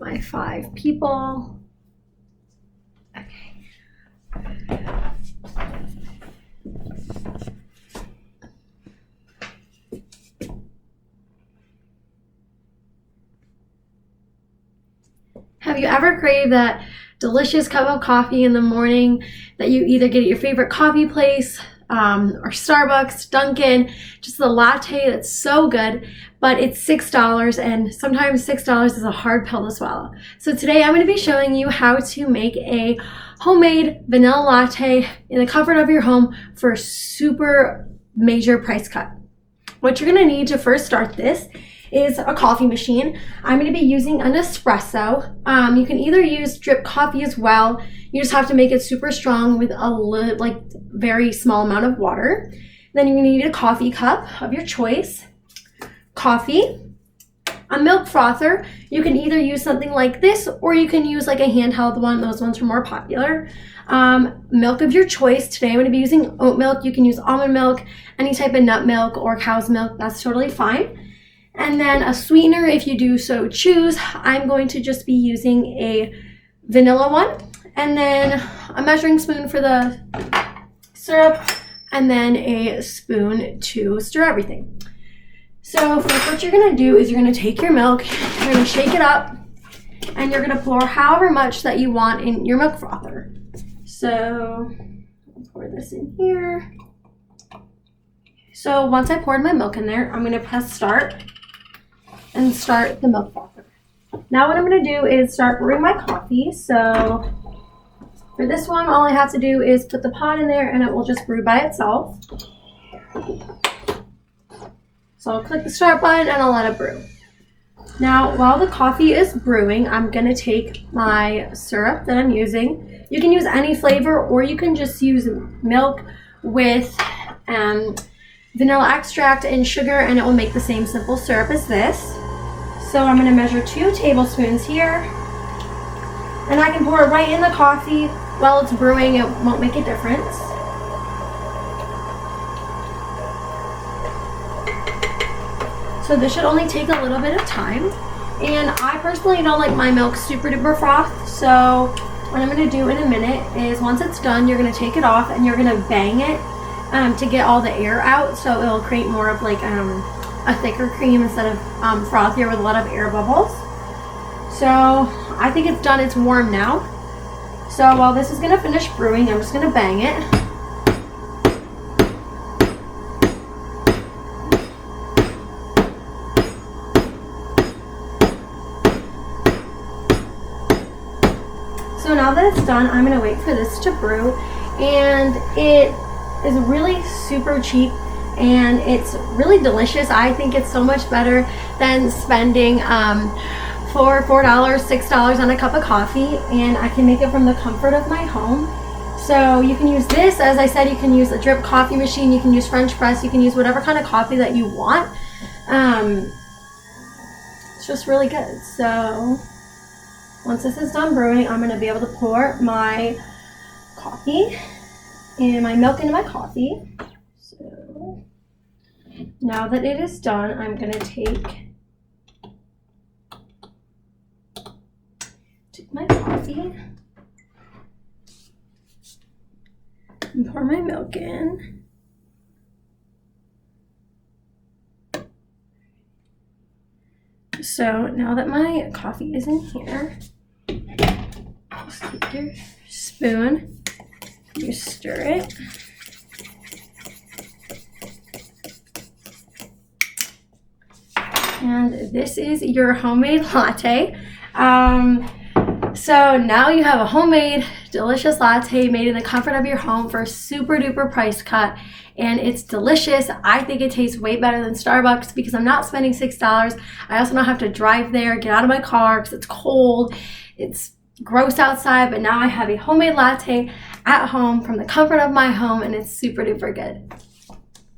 my 5 people. Okay. Have you ever craved that delicious cup of coffee in the morning that you either get at your favorite coffee place or Starbucks, Dunkin', just the latte that's so good, but it's $6, and sometimes $6 is a hard pill to swallow. So today I'm going to be showing you how to make a homemade vanilla latte in the comfort of your home for a super major price cut. What you're going to need to first start this is a coffee machine. I'm going to be using an espresso. You can either use drip coffee as well. You just have to make it super strong with a very small amount of water. Then you're going to need a coffee cup of your choice, coffee, a milk frother. You can either use something like this or you can use like a handheld one. Those ones are more popular. Milk of your choice. Today I'm going to be using oat milk. You can use almond milk, any type of nut milk or cow's milk. That's totally fine. And then a sweetener if you do so choose. I'm going to just be using a vanilla one. And then a measuring spoon for the syrup. And then a spoon to stir everything. So first what you're going to do is you're going to take your milk, you're going to shake it up, and you're going to pour however much that you want in your milk frother. So I'll pour this in here. So once I poured my milk in there, I'm going to press start and start the milk frother. Now what I'm going to do is start brewing my coffee. So for this one, all I have to do is put the pot in there and it will just brew by itself. So I'll click the start button and I'll let it brew. Now, while the coffee is brewing, I'm going to take my syrup that I'm using. You can use any flavor or you can just use milk with vanilla extract and sugar and it will make the same simple syrup as this. So I'm going to measure 2 tablespoons here. And I can pour it right in the coffee while it's brewing. It won't make a difference. So this should only take a little bit of time. And I personally don't like my milk super duper froth. So what I'm going to do in a minute is once it's done, you're going to take it off and you're going to bang it to get all the air out. So it'll create more of like a thicker cream instead of frothier with a lot of air bubbles. So I think it's done. It's warm now. So while this is going to finish brewing, I'm just going to bang it. So now that it's done, I'm going to wait for this to brew, and it is really super cheap and it's really delicious. I think it's so much better than spending $4, $6 on a cup of coffee, and I can make it from the comfort of my home. So you can use this, as I said, you can use a drip coffee machine, you can use French press, you can use whatever kind of coffee that you want. It's just really good. So once this is done brewing, I'm going to be able to pour my coffee and my milk into my coffee. So now that it is done, I'm going to take my coffee and pour my milk in. So now that my coffee is in here, just take your spoon, you stir it. And this is your homemade latte. So now you have a homemade delicious latte made in the comfort of your home for a super duper price cut, and it's delicious. I think it tastes way better than Starbucks because I'm not spending $6. I also don't have to drive there, get out of my car because it's cold, it's gross outside, but now I have a homemade latte at home from the comfort of my home and it's super duper good.